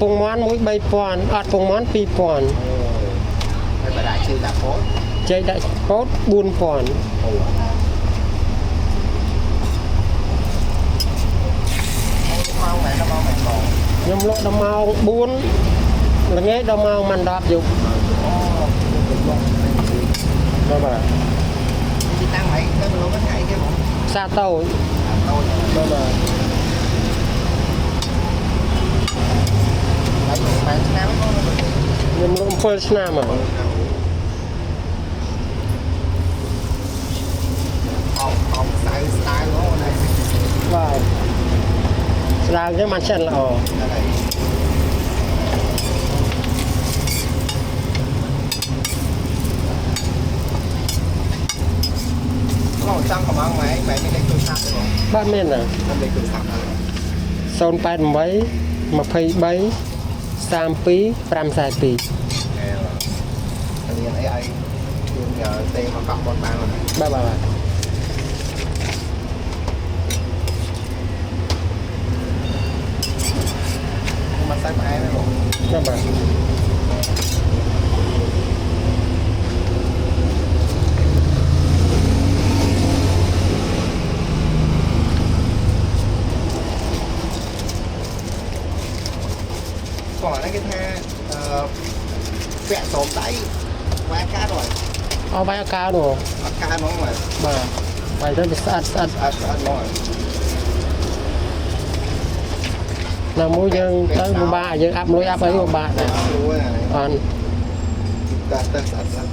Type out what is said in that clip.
ពងមាន់មួយ3000អត់ពងមាន់2000ហើយបដាជ័យដាក់ពោត ជ័យដាក់ពោត4000 ខ្ញុំលក់ដល់ម៉ោង4ល្ងាចដល់ម៉ោងមិន10យប់បាទទីតាំងហ្នឹងទៅលោកថ្ងៃគេបង ផ្សារតូច តូច បាទហើយបានឆ្នាំហ្នឹង ខ្ញុំលក់7ឆ្នាំហើយ អបស្តាយហ្នឹងណា បាទស្ដាងចឹងបានចិនល្អ លោកចាំកំងម៉ែបែបនេះលេខទូរស័ព្ទទេបង បាទមានណា ខ្ញុំលេខទូរស័ព្ទ088 23 32 542អឺរៀនអីឲ្យយើងទេមកកក់បនបាន បាទបាទ មកសាច់ផ្អែមហ្នឹងបង បាទគាត់ហ្នឹងគេថាពាក់ស្រោមដៃវាយកាតហើយ អស់បាយអកានោះ អត់កាតហ្មងបាទ បាទបាយទៅវាស្អាតស្អាត អត់ហ្មង ណាមួយយើងទៅពិបាកយើងអាប់លុយអាប់អីពិបាកដែរ ស្រួលណា អត់ តែស្អាតស្អាត